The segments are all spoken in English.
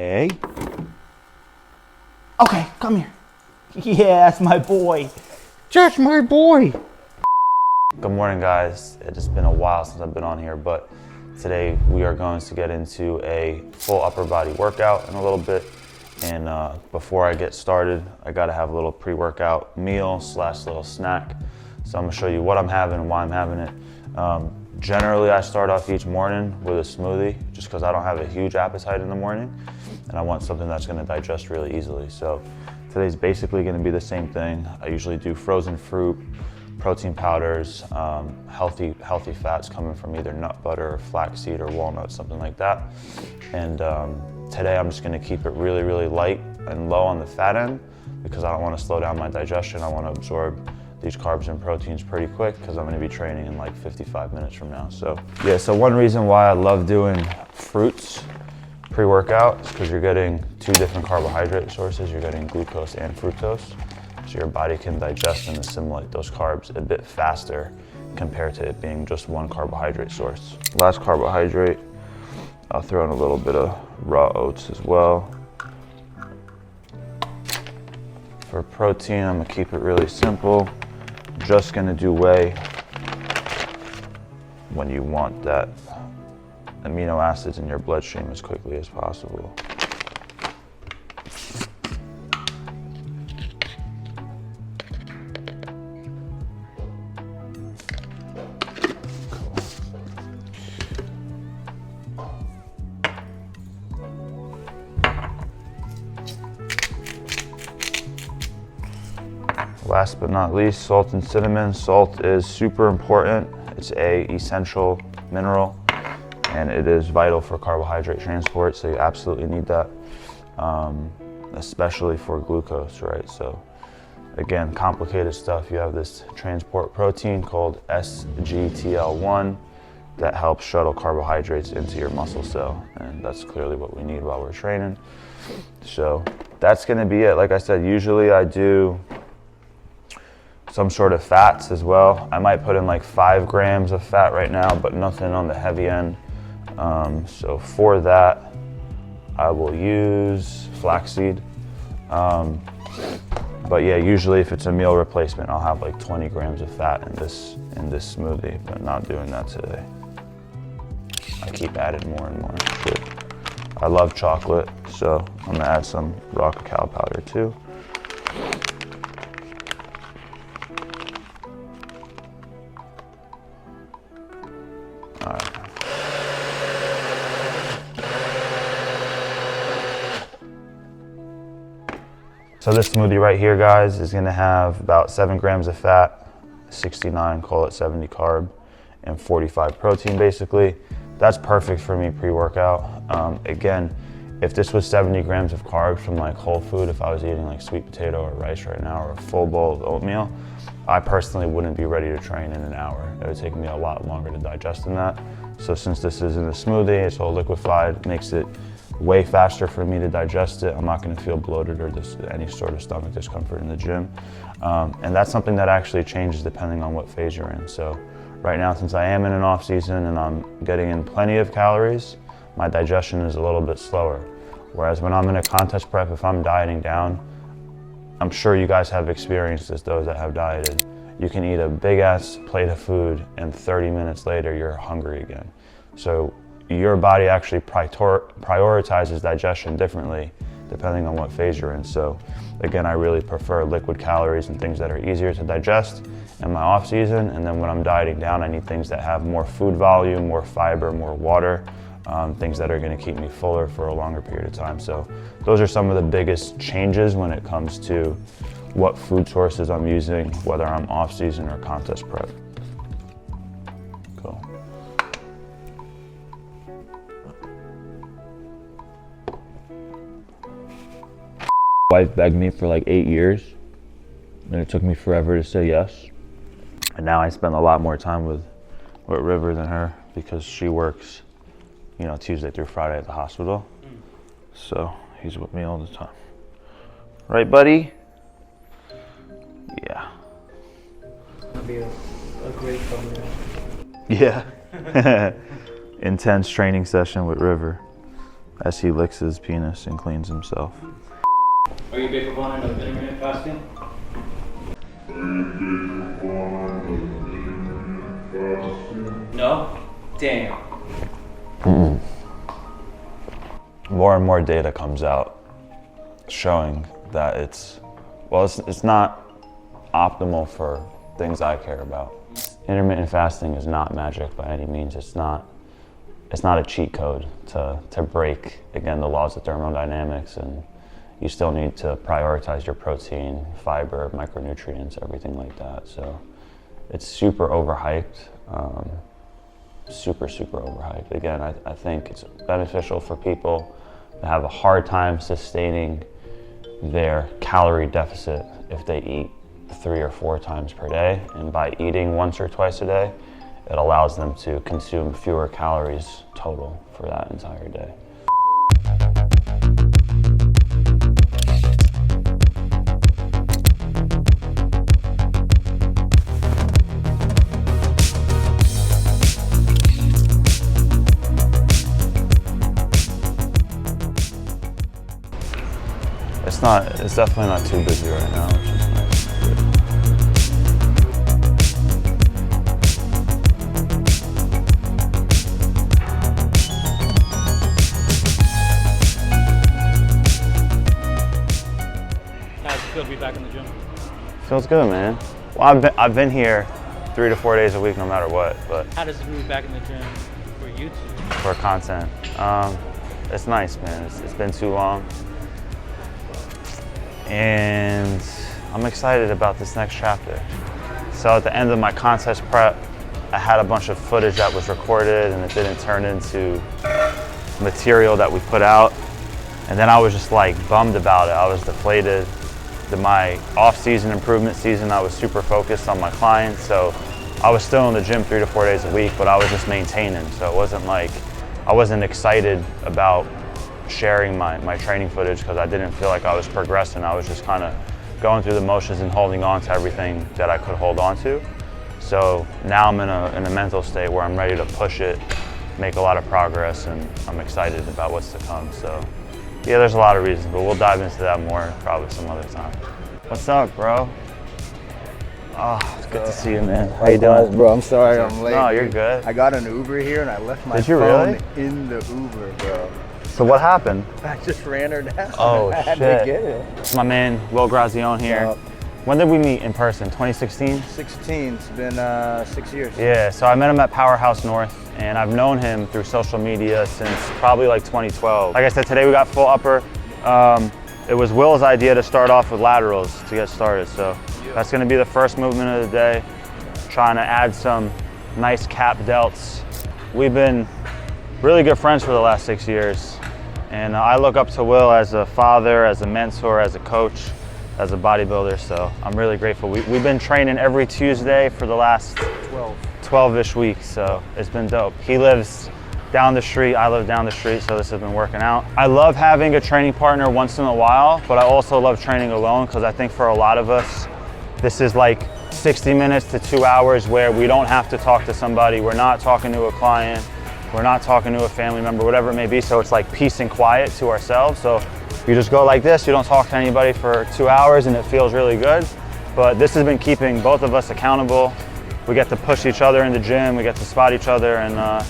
Hey. Okay, come here. Yeah, that's my boy. Just my boy. Good morning, guys. It's been a while since I've been on here, but today we are going to get into a full upper body workout in a little bit. And before I get started, I gotta have a little pre-workout meal / little snack. So I'm gonna show you what I'm having and why I'm having it. Generally, I start off each morning with a smoothie just because I don't have a huge appetite in the morning and I want something that's gonna digest really easily. So today's basically gonna be the same thing. I usually do frozen fruit, protein powders, healthy fats coming from either nut butter or flaxseed or walnuts, something like that. And today I'm just gonna keep it really, really light and low on the fat end because I don't wanna slow down my digestion. I wanna absorb these carbs and proteins pretty quick because I'm gonna be training in like 55 minutes from now. So yeah, so one reason why I love doing fruits pre-workout is because you're getting two different carbohydrate sources. You're getting glucose and fructose. So your body can digest and assimilate those carbs a bit faster compared to it being just one carbohydrate source. Last carbohydrate, I'll throw in a little bit of raw oats as well. For protein, I'm gonna keep it really simple. Just gonna do whey when you want that amino acids in your bloodstream as quickly as possible. Last but not least, salt and cinnamon. Salt is super important. It's an essential mineral and it is vital for carbohydrate transport, so you absolutely need that, especially for glucose, right? So again, complicated stuff. You have this transport protein called SGTL1 that helps shuttle carbohydrates into your muscle cell, and that's clearly what we need while we're training. So that's gonna be it. Like I said, usually I do some sort of fats as well. I might put in like 5 grams of fat right now, but nothing on the heavy end. So for that, I will use flaxseed. But yeah, usually if it's a meal replacement, I'll have like 20 grams of fat in this smoothie, but not doing that today. I keep adding more and more shit. I love chocolate, so I'm gonna add some raw cacao powder too. So this smoothie right here, guys, is gonna have about 7 grams of fat, 69, call it 70 carb, and 45 protein basically. That's perfect for me pre-workout. Again, if this was 70 grams of carbs from like whole food, if I was eating like sweet potato or rice right now or a full bowl of oatmeal, I personally wouldn't be ready to train in an hour. It would take me a lot longer to digest than that. So since this is in a smoothie, it's all liquefied, makes it way faster for me to digest it. I'm not gonna feel bloated or any sort of stomach discomfort in the gym. And that's something that actually changes depending on what phase you're in. So right now, since I am in an off season and I'm getting in plenty of calories, my digestion is a little bit slower. Whereas when I'm in a contest prep, if I'm dieting down, I'm sure you guys have experienced this, those that have dieted. You can eat a big ass plate of food and 30 minutes later, you're hungry again. So your body actually prioritizes digestion differently depending on what phase you're in. So again, I really prefer liquid calories and things that are easier to digest in my off season. And then when I'm dieting down, I need things that have more food volume, more fiber, more water, things that are gonna keep me fuller for a longer period of time. So those are some of the biggest changes when it comes to what food sources I'm using, whether I'm off season or contest prep. Cool. Wife begged me for like 8 years, and it took me forever to say yes. And now I spend a lot more time with River than her because she works, you know, Tuesday through Friday at the hospital. So he's with me all the time. Right, buddy? Yeah. That'd be a great combination. Yeah. Intense training session with River. as he licks his penis and cleans himself. Are you a big proponent of intermittent fasting? No? Damn. More and more data comes out showing that it's not optimal for things I care about. Intermittent fasting is not magic by any means. It's not a cheat code to break, again, the laws of thermodynamics, and you still need to prioritize your protein, fiber, micronutrients, everything like that. So it's super overhyped, super overhyped. Again, I think it's beneficial for people that have a hard time sustaining their calorie deficit if they eat 3 or 4 times per day. And by eating once or twice a day, it allows them to consume fewer calories total for that entire day. It's definitely not too busy right now, which is nice. How's it feel to be back in the gym? Feels good, man. Well, I've been here 3 to 4 days a week, no matter what. But how does it move back in the gym for YouTube? For content, it's nice, man. It's been too long. And I'm excited about this next chapter. So at the end of my contest prep, I had a bunch of footage that was recorded and it didn't turn into material that we put out. And then I was just like bummed about it. I was deflated. My off-season improvement season, I was super focused on my clients. So I was still in the gym 3 to 4 days a week, but I was just maintaining. So it wasn't like, I wasn't excited about sharing my training footage because I didn't feel like I was progressing. I was just kind of going through the motions and holding on to everything that I could hold on to. So now I'm in a mental state where I'm ready to push it, make a lot of progress, and I'm excited about what's to come. So yeah, there's a lot of reasons, but we'll dive into that more probably some other time. What's up, bro? Oh, it's good to see you, man. How you doing? Bro, I'm sorry I'm late. No, you're good. I got an Uber here and I left my Did you phone really? in the Uber, bro. So what happened? I just ran her down. Oh, I had shit. to get it. It's my man, Will Grazione here. Yep. When did we meet in person? 2016? 16, it's been 6 years. Yeah, so I met him at Powerhouse North, and I've known him through social media since probably like 2012. Like I said, today we got full upper. It was Will's idea to start off with laterals to get started, so that's gonna be the first movement of the day. Trying to add some nice cap delts. We've been really good friends for the last 6 years, and I look up to Will as a father, as a mentor, as a coach, as a bodybuilder, so I'm really grateful. We've been training every Tuesday for the last 12-ish weeks, so it's been dope. He lives down the street, I live down the street, so this has been working out. I love having a training partner once in a while, but I also love training alone because I think for a lot of us, this is like 60 minutes to 2 hours where we don't have to talk to somebody, we're not talking to a client, we're not talking to a family member, whatever it may be, so it's like peace and quiet to ourselves. So you just go like this, you don't talk to anybody for 2 hours and it feels really good. But this has been keeping both of us accountable. We get to push each other in the gym, we get to spot each other, and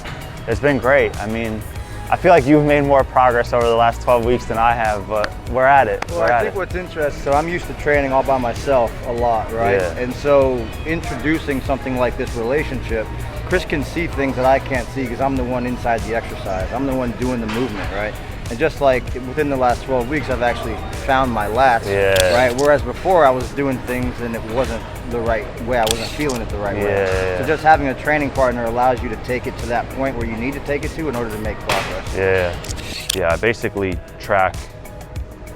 it's been great. I mean, I feel like you've made more progress over the last 12 weeks than I have, but we're at it. Well, I think what's interesting, so I'm used to training all by myself a lot, right? Yeah. And so introducing something like this relationship, Chris can see things that I can't see because I'm the one inside the exercise. I'm the one doing the movement, right? And just like within the last 12 weeks, I've actually found my lats, right? Whereas before I was doing things and it wasn't the right way. I wasn't feeling it the right way. So just having a training partner allows you to take it to that point where you need to take it to in order to make progress. Yeah, I basically track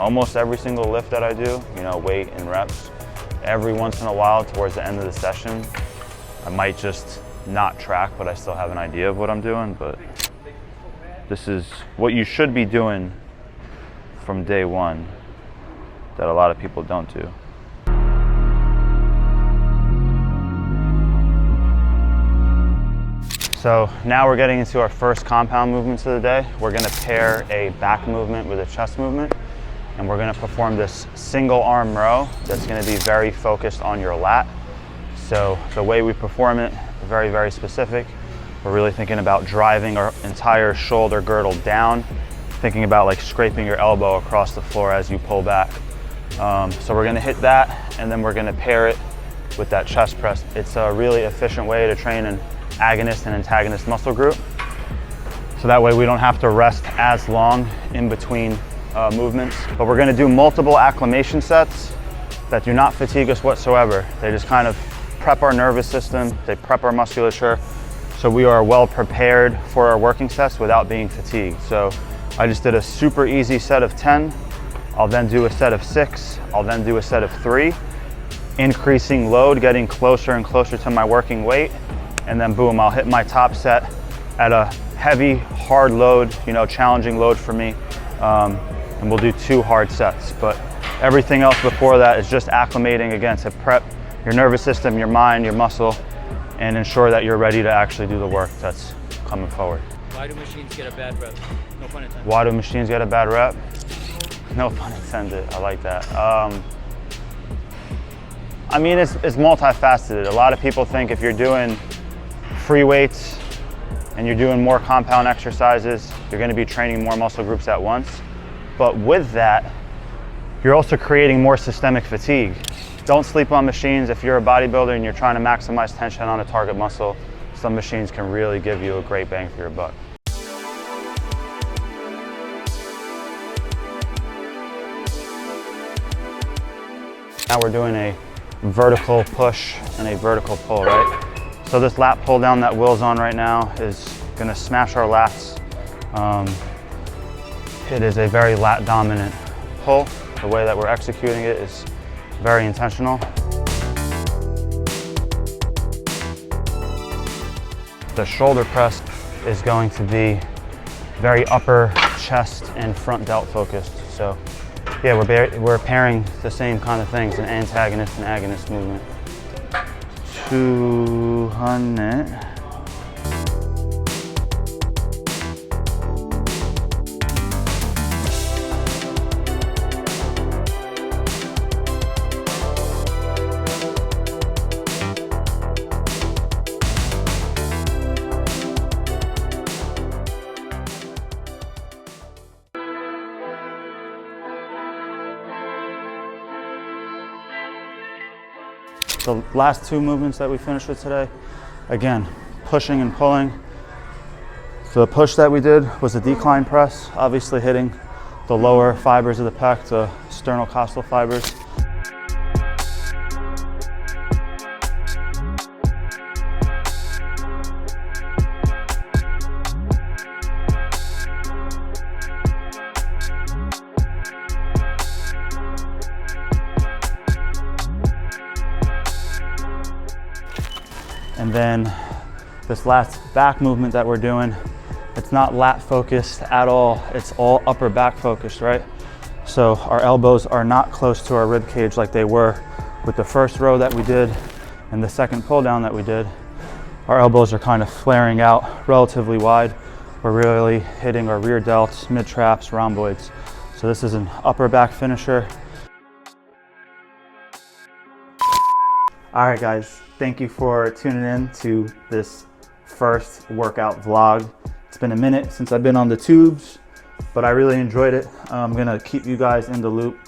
almost every single lift that I do, you know, weight and reps. Every once in a while, towards the end of the session, I might just not track, but I still have an idea of what I'm doing. But this is what you should be doing from day one that a lot of people don't do. So now we're getting into our first compound movements of the day. We're gonna pair a back movement with a chest movement, and we're gonna perform this single arm row that's gonna be very focused on your lat. So the way we perform it, very, very specific. We're really thinking about driving our entire shoulder girdle down, thinking about like scraping your elbow across the floor as you pull back. So we're gonna hit that, and then we're gonna pair it with that chest press. It's a really efficient way to train an agonist and antagonist muscle group. So that way we don't have to rest as long in between movements. But we're gonna do multiple acclimation sets that do not fatigue us whatsoever. They just kind of prep our nervous system, they prep our musculature, so we are well prepared for our working sets without being fatigued. So I just did a super easy set of 10. I'll then do a set of 6. I'll then do a set of 3. Increasing load, getting closer and closer to my working weight. And then boom, I'll hit my top set at a heavy, hard load, you know, challenging load for me. And we'll do 2 hard sets. But everything else before that is just acclimating again to prep your nervous system, your mind, your muscle, and ensure that you're ready to actually do the work that's coming forward. Why do machines get a bad rep? No pun intended. Why do machines get a bad rep? No pun intended, I like that. I mean, it's multifaceted. A lot of people think if you're doing free weights and you're doing more compound exercises, you're gonna be training more muscle groups at once. But with that, you're also creating more systemic fatigue. Don't sleep on machines. If you're a bodybuilder and you're trying to maximize tension on a target muscle, some machines can really give you a great bang for your buck. Now we're doing a vertical push and a vertical pull, right? So this lat pull down that Will's on right now is gonna smash our lats. It is a very lat dominant pull. The way that we're executing it is very intentional. The shoulder press is going to be very upper chest and front delt focused. So yeah, we're pairing the same kind of things, an antagonist and agonist movement. 200. The last 2 movements that we finished with today, again, pushing and pulling. So the push that we did was a decline press, obviously hitting the lower fibers of the pec, the sternocostal fibers. And then this last back movement that we're doing, it's not lat focused at all. It's all upper back focused, right? So our elbows are not close to our rib cage like they were with the first row that we did and the second pull down that we did. Our elbows are kind of flaring out relatively wide. We're really hitting our rear delts, mid traps, rhomboids. So this is an upper back finisher. All right, guys, thank you for tuning in to this first workout vlog. It's been a minute since I've been on the tubes, but I really enjoyed it. I'm gonna keep you guys in the loop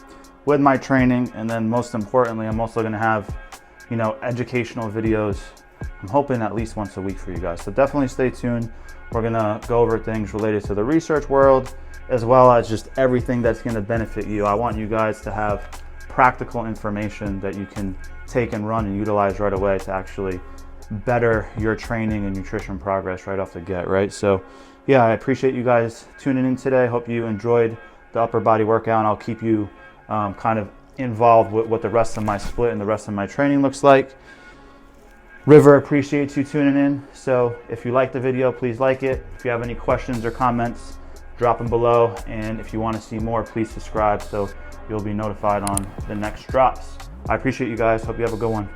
with my training, and then most importantly, I'm also gonna have, you know, educational videos. I'm hoping at least once a week for you guys. So definitely stay tuned. We're gonna go over things related to the research world, as well as just everything that's gonna benefit you. I want you guys to have practical information that you can take and run and utilize right away to actually better your training and nutrition progress right off the get, right? So yeah, I appreciate you guys tuning in today. Hope you enjoyed the upper body workout, and I'll keep you kind of involved with what the rest of my split and the rest of my training looks like. River appreciates you tuning in. So if you like the video, please like it. If you have any questions or comments, drop them below. And if you want to see more, please subscribe so you'll be notified on the next drops. I appreciate you guys. Hope you have a good one.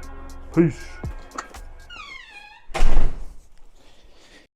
Peace.